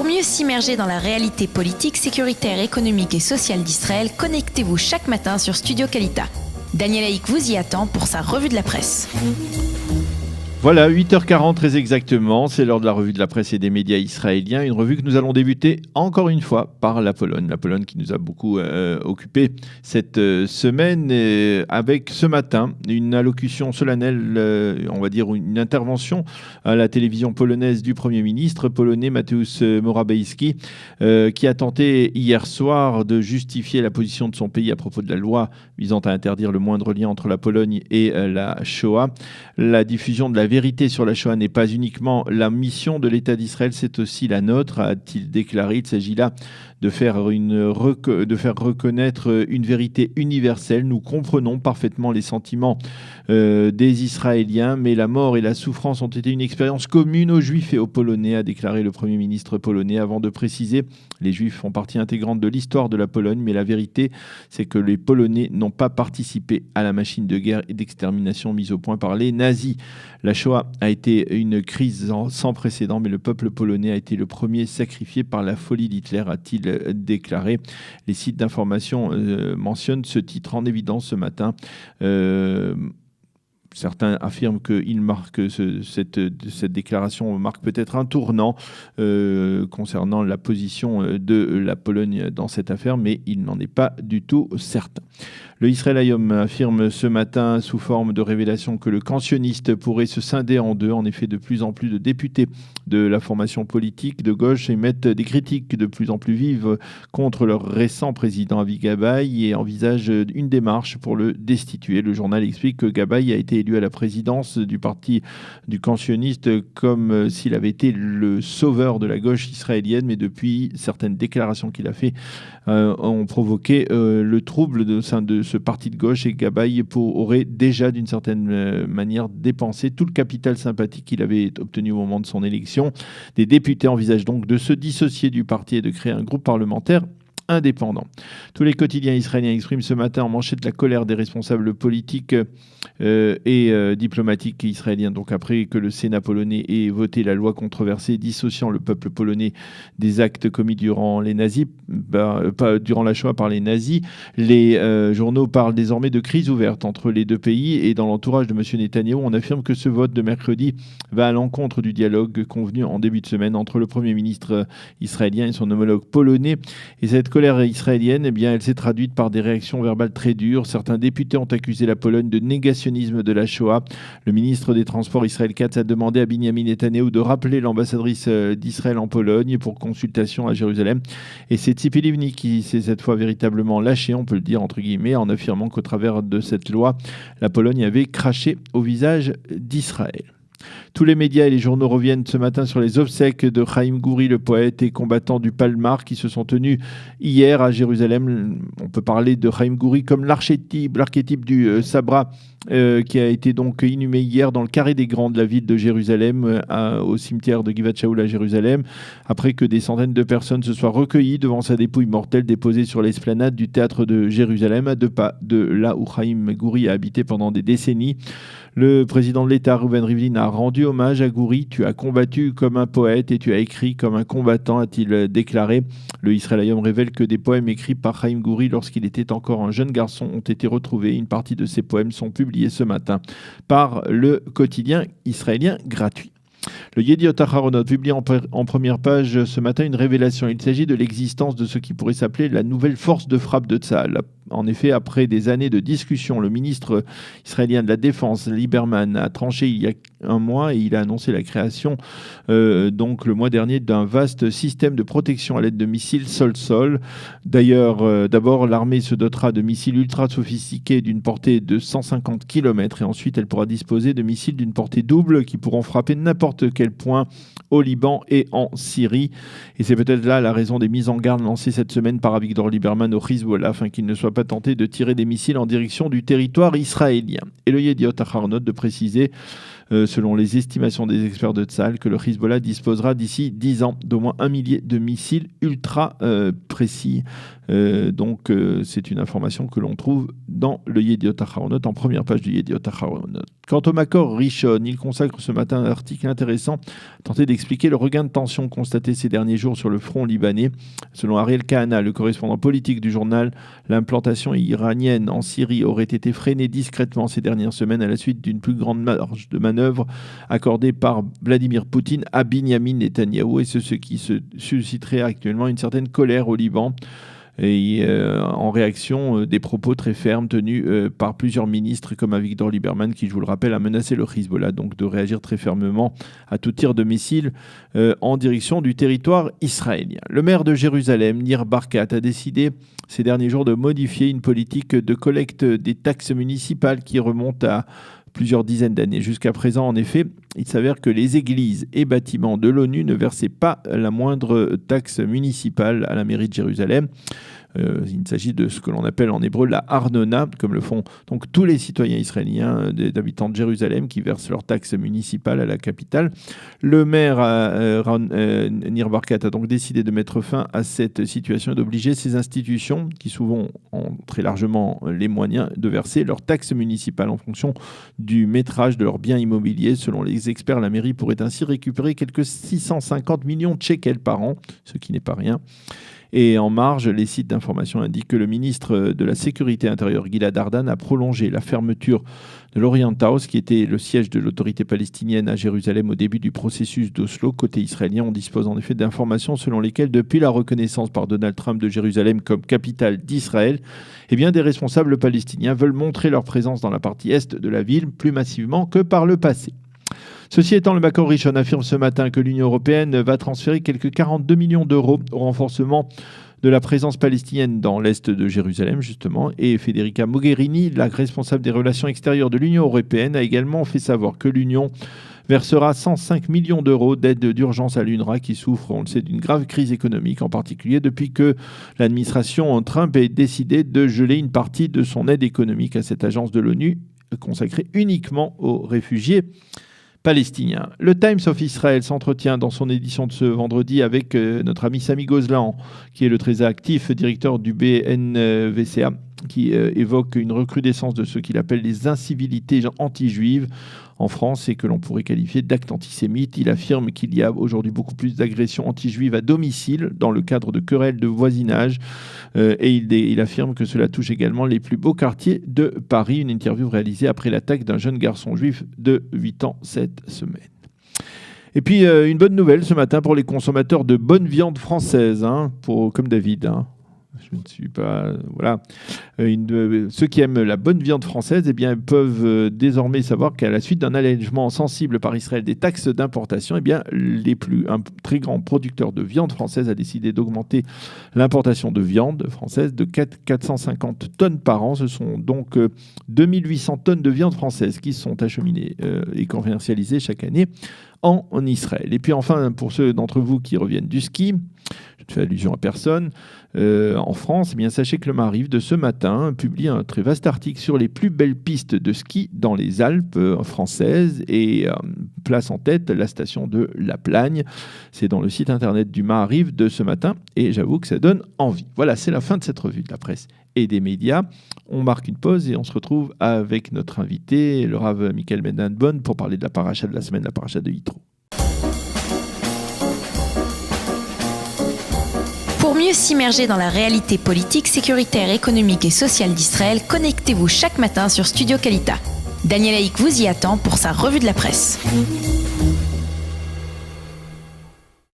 Pour mieux s'immerger dans la réalité politique, sécuritaire, économique et sociale d'Israël, connectez-vous chaque matin sur Studio Kalita. Daniel Haïk vous y attend pour sa revue de la presse. Voilà, 8h40 très exactement, c'est l'heure de la revue de la presse et des médias israéliens. Une revue que nous allons débuter encore une fois par la Pologne. La Pologne qui nous a beaucoup occupé cette semaine avec ce matin une allocution solennelle, on va dire une intervention à la télévision polonaise du Premier ministre polonais Mateusz Morawiecki qui a tenté hier soir de justifier la position de son pays à propos de la loi visant à interdire le moindre lien entre la Pologne et la Shoah. La diffusion de la vérité sur la Shoah n'est pas uniquement la mission de l'État d'Israël, c'est aussi la nôtre, a-t-il déclaré. Il s'agit là de faire reconnaître une vérité universelle. Nous comprenons parfaitement les sentiments des Israéliens, mais la mort et la souffrance ont été une expérience commune aux Juifs et aux Polonais, a déclaré le Premier ministre polonais, avant de préciser: les Juifs font partie intégrante de l'histoire de la Pologne, mais la vérité, c'est que les Polonais n'ont pas participé à la machine de guerre et d'extermination mise au point par les nazis. La Shoah a été une crise sans précédent, mais le peuple polonais a été le premier sacrifié par la folie d'Hitler, a-t-il déclaré. Les sites d'information mentionnent ce titre en évidence ce matin. Certains affirment que cette déclaration marque peut-être un tournant concernant la position de la Pologne dans cette affaire, mais il n'en est pas du tout certain. Le Israël Hayom affirme ce matin, sous forme de révélation, que le camp sioniste pourrait se scinder en deux. En effet, de plus en plus de députés de la formation politique de gauche émettent des critiques de plus en plus vives contre leur récent président Avi Gabay et envisagent une démarche pour le destituer. Le journal explique que Gabay a été élu à la présidence du parti du camp sioniste comme s'il avait été le sauveur de la gauche israélienne, mais depuis, certaines déclarations qu'il a faites ont provoqué le trouble au sein de ce parti de gauche, et Gabay aurait déjà d'une certaine manière dépensé tout le capital sympathique qu'il avait obtenu au moment de son élection. Des députés envisagent donc de se dissocier du parti et de créer un groupe parlementaire indépendant. Tous les quotidiens israéliens expriment ce matin en manchette la colère des responsables politiques et diplomatiques israéliens. Donc après que le Sénat polonais ait voté la loi controversée dissociant le peuple polonais des actes commis durant les nazis, durant la Shoah par les nazis, les journaux parlent désormais de crise ouverte entre les deux pays, et dans l'entourage de M. Netanyahou, on affirme que ce vote de mercredi va à l'encontre du dialogue convenu en début de semaine entre le Premier ministre israélien et son homologue polonais. Et cette colère israélienne, eh bien, elle s'est traduite par des réactions verbales très dures. Certains députés ont accusé la Pologne de négationnisme de la Shoah. Le ministre des Transports, Israël Katz, a demandé à Binyamin Netanyahou de rappeler l'ambassadrice d'Israël en Pologne pour consultation à Jérusalem. Et c'est Tzipi Livni qui s'est cette fois véritablement lâché, on peut le dire entre guillemets, en affirmant qu'au travers de cette loi, la Pologne avait craché au visage d'Israël. Tous les médias et les journaux reviennent ce matin sur les obsèques de Chaim Guri, le poète et combattant du Palmar, qui se sont tenus hier à Jérusalem. On peut parler de Chaim Guri comme l'archétype du Sabra, qui a été donc inhumé hier dans le carré des Grands de la ville de Jérusalem, au cimetière de Givat Shaul à Jérusalem, après que des centaines de personnes se soient recueillies devant sa dépouille mortelle déposée sur l'esplanade du théâtre de Jérusalem, à 2 pas de là où Chaim Guri a habité pendant des décennies. Le président de l'État, Reuven Rivlin, a rendu hommage à Guri. Tu as combattu comme un poète et tu as écrit comme un combattant, a-t-il déclaré. Le Israël Hayom révèle que des poèmes écrits par Chaim Guri lorsqu'il était encore un jeune garçon ont été retrouvés. Une partie de ces poèmes sont publiés ce matin par le quotidien israélien gratuit. Le Yediot Aharonot publie en première page ce matin une révélation. Il s'agit de l'existence de ce qui pourrait s'appeler la nouvelle force de frappe de Tzahal. En effet, après des années de discussion, le ministre israélien de la Défense, Lieberman, a tranché il y a un mois et il a annoncé la création, donc le mois dernier, d'un vaste système de protection à l'aide de missiles sol-sol. D'ailleurs, d'abord, l'armée se dotera de missiles ultra sophistiqués d'une portée de 150 km et ensuite elle pourra disposer de missiles d'une portée double qui pourront frapper n'importe quel point au Liban et en Syrie. Et c'est peut-être là la raison des mises en garde lancées cette semaine par Avigdor Lieberman au Hezbollah afin qu'il ne soit pas tenté de tirer des missiles en direction du territoire israélien. Et le Yediot Aharonot de préciser, selon les estimations des experts de Tzahal, que le Hezbollah disposera d'ici 10 ans d'au moins 1 millier de missiles ultra précis. Donc c'est une information que l'on trouve dans le Yediot Ahronoth, en première page du Yediot Ahronoth. Quant au Makor Rishon, il consacre ce matin un article intéressant à tenter d'expliquer le regain de tension constaté ces derniers jours sur le front libanais. Selon Ariel Kahana, le correspondant politique du journal, l'implantation iranienne en Syrie aurait été freinée discrètement ces dernières semaines à la suite d'une plus grande marge de manœuvre accordée par Vladimir Poutine à Binyamin Netanyahou, et ce qui se susciterait actuellement une certaine colère au Liban. Et en réaction des propos très fermes tenus par plusieurs ministres comme Avigdor Lieberman, qui, je vous le rappelle, a menacé le Hezbollah donc de réagir très fermement à tout tir de missile en direction du territoire israélien. Le maire de Jérusalem, Nir Barkat, a décidé ces derniers jours de modifier une politique de collecte des taxes municipales qui remonte à plusieurs dizaines d'années. Jusqu'à présent, en effet, il s'avère que les églises et bâtiments de l'ONU ne versaient pas la moindre taxe municipale à la mairie de Jérusalem. Il s'agit de ce que l'on appelle en hébreu la Arnona, comme le font donc tous les citoyens israéliens, des habitants de Jérusalem, qui versent leurs taxes municipales à la capitale. Le maire Nir Barkat a donc décidé de mettre fin à cette situation et d'obliger ces institutions, qui souvent ont très largement les moyens de verser leurs taxes municipales en fonction du métrage de leurs biens immobiliers. Selon les experts, la mairie pourrait ainsi récupérer quelques 650 millions de shekels par an, ce qui n'est pas rien. Et en marge, les sites d'information indiquent que le ministre de la Sécurité intérieure, Gilad Ardan, a prolongé la fermeture de l'Orient House, qui était le siège de l'autorité palestinienne à Jérusalem au début du processus d'Oslo. Côté israélien, on dispose en effet d'informations selon lesquelles, depuis la reconnaissance par Donald Trump de Jérusalem comme capitale d'Israël, eh bien, des responsables palestiniens veulent montrer leur présence dans la partie est de la ville plus massivement que par le passé. Ceci étant, le Makor Rishon affirme ce matin que l'Union européenne va transférer quelques 42 millions d'euros au renforcement de la présence palestinienne dans l'est de Jérusalem, justement. Et Federica Mogherini, la responsable des relations extérieures de l'Union européenne, a également fait savoir que l'Union versera 105 millions d'euros d'aide d'urgence à l'UNRWA, qui souffre, on le sait, d'une grave crise économique, en particulier depuis que l'administration Trump a décidé de geler une partie de son aide économique à cette agence de l'ONU consacrée uniquement aux réfugiés palestinien. Le Times of Israel s'entretient dans son édition de ce vendredi avec notre ami Sami Gozlan, qui est le très actif directeur du BNVCA, qui évoque une recrudescence de ce qu'il appelle les incivilités anti-juives en France et que l'on pourrait qualifier d'actes antisémites. Il affirme qu'il y a aujourd'hui beaucoup plus d'agressions anti-juives à domicile dans le cadre de querelles de voisinage et il affirme que cela touche également les plus beaux quartiers de Paris. Une interview réalisée après l'attaque d'un jeune garçon juif de 8 ans cette semaine. Et puis une bonne nouvelle ce matin pour les consommateurs de bonne viande française, comme David. Je ne suis pas... Voilà. Ceux qui aiment la bonne viande française, eh bien, peuvent désormais savoir qu'à la suite d'un allègement sensible par Israël des taxes d'importation, eh bien, un très grand producteur de viande française a décidé d'augmenter l'importation de viande française de 450 tonnes par an. Ce sont donc 2800 tonnes de viande française qui sont acheminées et commercialisées chaque année en Israël. Et puis enfin, pour ceux d'entre vous qui reviennent du ski, je ne fais allusion à personne, en France, eh bien, sachez que le Maariv de ce matin publie un très vaste article sur les plus belles pistes de ski dans les Alpes françaises et place en tête la station de La Plagne. C'est dans le site internet du Maariv de ce matin et j'avoue que ça donne envie. Voilà, c'est la fin de cette revue de la presse et des médias. On marque une pause et on se retrouve avec notre invité, le Rav Michael Mendenbon, pour parler de la paracha de la semaine, la paracha de Yitro. Pour mieux s'immerger dans la réalité politique, sécuritaire, économique et sociale d'Israël, connectez-vous chaque matin sur Studio Kalita. Daniel Haïk vous y attend pour sa revue de la presse.